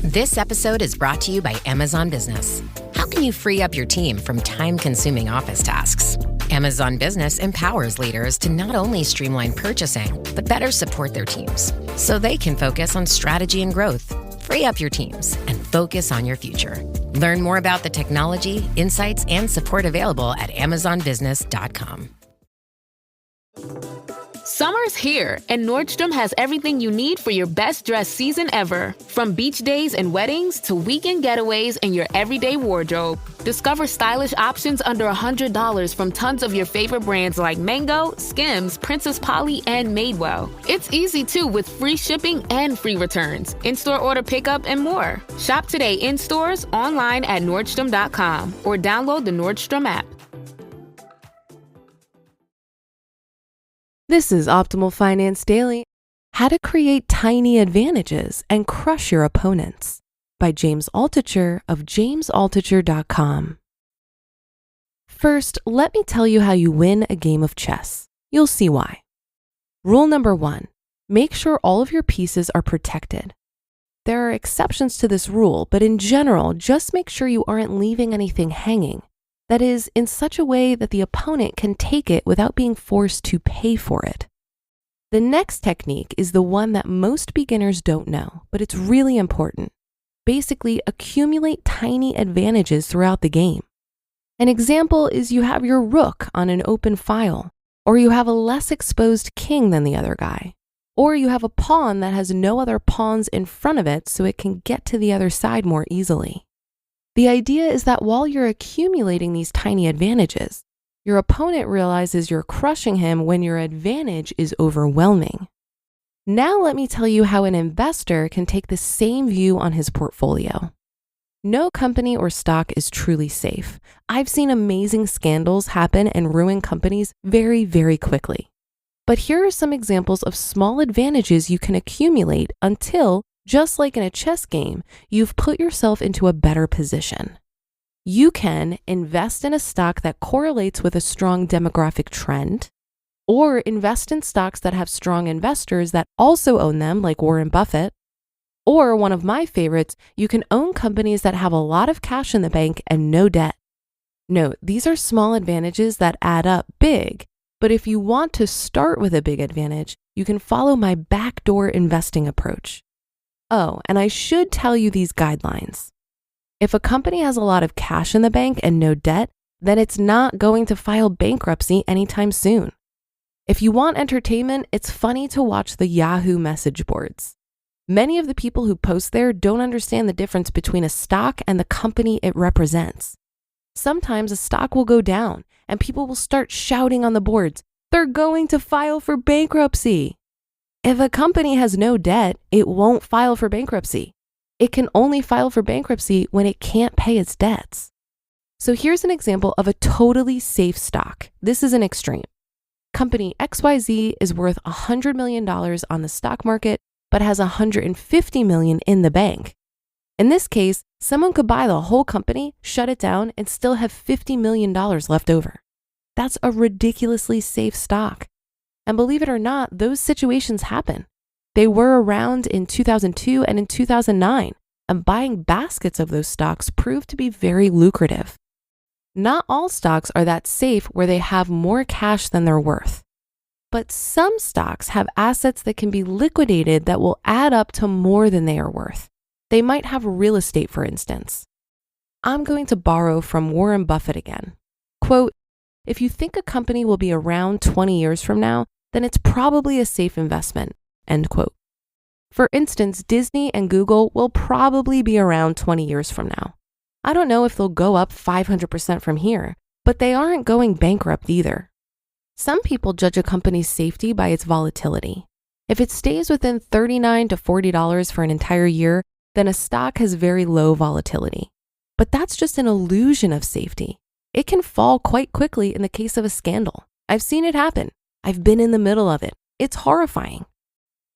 This episode is brought to you by Amazon Business. How can you free up your team from time-consuming office tasks? Amazon Business empowers leaders to not only streamline purchasing, but better support their teams so they can focus on strategy and growth. Free up your teams and focus on your future. Learn more about the technology, insights, and support available at amazonbusiness.com. Summer's here, and Nordstrom has everything you need for your best dress season ever. From beach days and weddings to weekend getaways and your everyday wardrobe. Discover stylish options under $100 from tons of your favorite brands like Mango, Skims, Princess Polly, and Madewell. It's easy too with free shipping and free returns, in-store order pickup, and more. Shop today in stores, online at Nordstrom.com, or download the Nordstrom app. This is Optimal Finance Daily, How to Create Tiny Advantages and Crush Your Opponents by James Altucher of jamesaltucher.com. First, let me tell you how you win a game of chess. You'll see why. Rule number 1, make sure all of your pieces are protected. There are exceptions to this rule, but in general, just make sure you aren't leaving anything hanging. That is, in such a way that the opponent can take it without being forced to pay for it. The next technique is the one that most beginners don't know, but it's really important. Basically, accumulate tiny advantages throughout the game. An example is you have your rook on an open file, or you have a less exposed king than the other guy, or you have a pawn that has no other pawns in front of it so it can get to the other side more easily. The idea is that while you're accumulating these tiny advantages, your opponent realizes you're crushing him when your advantage is overwhelming. Now let me tell you how an investor can take the same view on his portfolio. No company or stock is truly safe. I've seen amazing scandals happen and ruin companies very, very quickly. But here are some examples of small advantages you can accumulate until, just like in a chess game, you've put yourself into a better position. You can invest in a stock that correlates with a strong demographic trend, or invest in stocks that have strong investors that also own them, like Warren Buffett. Or one of my favorites, you can own companies that have a lot of cash in the bank and no debt. Note, these are small advantages that add up big, but if you want to start with a big advantage, you can follow my backdoor investing approach. Oh, and I should tell you these guidelines. If a company has a lot of cash in the bank and no debt, then it's not going to file bankruptcy anytime soon. If you want entertainment, it's funny to watch the Yahoo message boards. Many of the people who post there don't understand the difference between a stock and the company it represents. Sometimes a stock will go down and people will start shouting on the boards, "They're going to file for bankruptcy." If a company has no debt, it won't file for bankruptcy. It can only file for bankruptcy when it can't pay its debts. So here's an example of a totally safe stock. This is an extreme. Company XYZ is worth $100 million on the stock market, but has $150 million in the bank. In this case, someone could buy the whole company, shut it down, and still have $50 million left over. That's a ridiculously safe stock. And believe it or not, those situations happen. They were around in 2002 and in 2009, and buying baskets of those stocks proved to be very lucrative. Not all stocks are that safe where they have more cash than they're worth. But some stocks have assets that can be liquidated that will add up to more than they are worth. They might have real estate, for instance. I'm going to borrow from Warren Buffett again. Quote, "If you think a company will be around 20 years from now, then it's probably a safe investment," end quote. For instance, Disney and Google will probably be around 20 years from now. I don't know if they'll go up 500% from here, but they aren't going bankrupt either. Some people judge a company's safety by its volatility. If it stays within $39 to $40 for an entire year, then a stock has very low volatility. But that's just an illusion of safety. It can fall quite quickly in the case of a scandal. I've seen it happen. I've been in the middle of it. It's horrifying.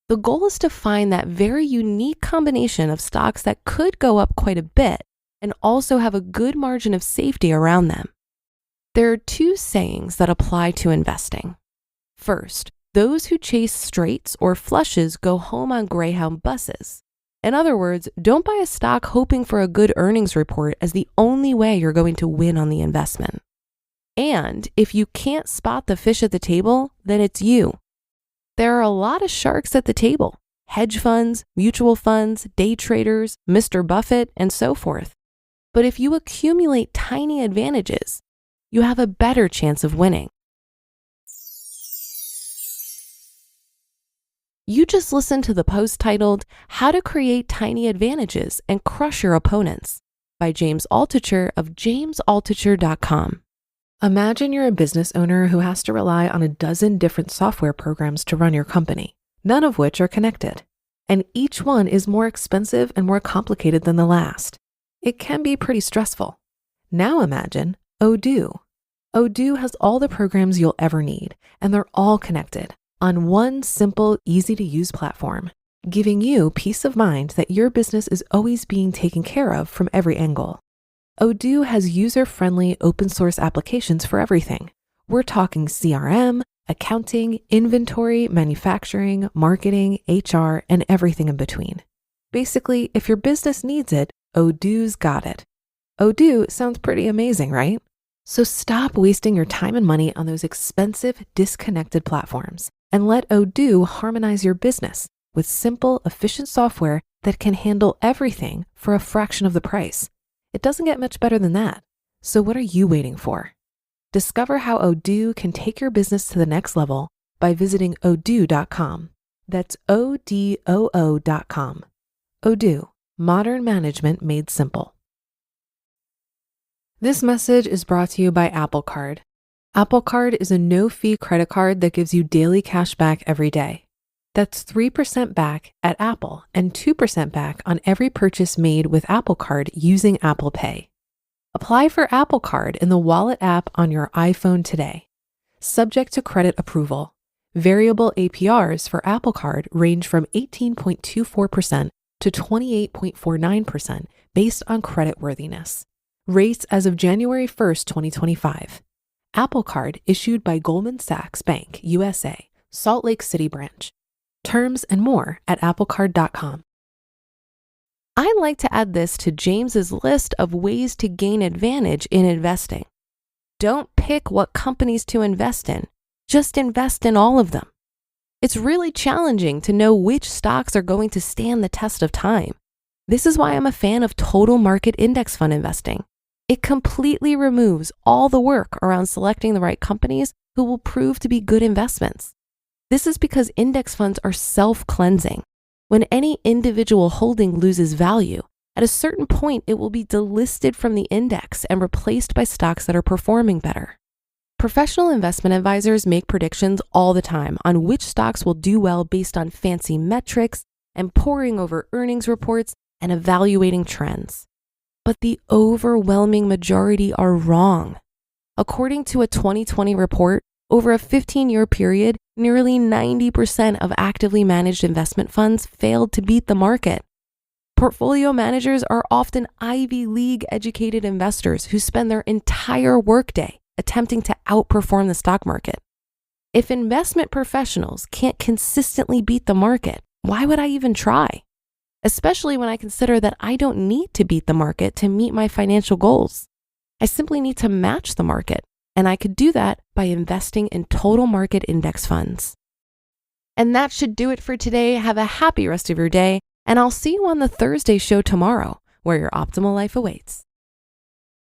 The goal is to find that very unique combination of stocks that could go up quite a bit and also have a good margin of safety around them. There are two sayings that apply to investing. First, those who chase straights or flushes go home on Greyhound buses. In other words, don't buy a stock hoping for a good earnings report as the only way you're going to win on the investment. And if you can't spot the fish at the table, then it's you. There are a lot of sharks at the table: hedge funds, mutual funds, day traders, Mr. Buffett, and so forth. But if you accumulate tiny advantages, you have a better chance of winning. You just listened to the post titled How to Create Tiny Advantages and Crush Your Opponents by James Altucher of jamesaltucher.com. Imagine you're a business owner who has to rely on a dozen different software programs to run your company, none of which are connected. And each one is more expensive and more complicated than the last. It can be pretty stressful. Now imagine Odoo. Odoo has all the programs you'll ever need, and they're all connected on one simple, easy-to-use platform, giving you peace of mind that your business is always being taken care of from every angle. Odoo has user-friendly open-source applications for everything. We're talking CRM, accounting, inventory, manufacturing, marketing, HR, and everything in between. Basically, if your business needs it, Odoo's got it. Odoo sounds pretty amazing, right? So stop wasting your time and money on those expensive, disconnected platforms and let Odoo harmonize your business with simple, efficient software that can handle everything for a fraction of the price. It doesn't get much better than that. So what are you waiting for? Discover how Odoo can take your business to the next level by visiting odoo.com. That's ODOO.com. Odoo, modern management made simple. This message is brought to you by Apple Card. Apple Card is a no-fee credit card that gives you daily cash back every day. That's 3% back at Apple and 2% back on every purchase made with Apple Card using Apple Pay. Apply for Apple Card in the Wallet app on your iPhone today. Subject to credit approval. Variable APRs for Apple Card range from 18.24% to 28.49% based on creditworthiness. Rates as of January 1st, 2025. Apple Card issued by Goldman Sachs Bank, USA, Salt Lake City branch. Terms and more at applecard.com. I'd like to add this to James's list of ways to gain advantage in investing. Don't pick what companies to invest in. Just invest in all of them. It's really challenging to know which stocks are going to stand the test of time. This is why I'm a fan of total market index fund investing. It completely removes all the work around selecting the right companies who will prove to be good investments. This is because index funds are self-cleansing. When any individual holding loses value, at a certain point it will be delisted from the index and replaced by stocks that are performing better. Professional investment advisors make predictions all the time on which stocks will do well based on fancy metrics and poring over earnings reports and evaluating trends. But the overwhelming majority are wrong. According to a 2020 report, over a 15-year period, nearly 90% of actively managed investment funds failed to beat the market. Portfolio managers are often Ivy League educated investors who spend their entire workday attempting to outperform the stock market. If investment professionals can't consistently beat the market, why would I even try? Especially when I consider that I don't need to beat the market to meet my financial goals. I simply need to match the market, and I could do that by investing in total market index funds. And that should do it for today. Have a happy rest of your day, and I'll see you on the Thursday show tomorrow, where your optimal life awaits.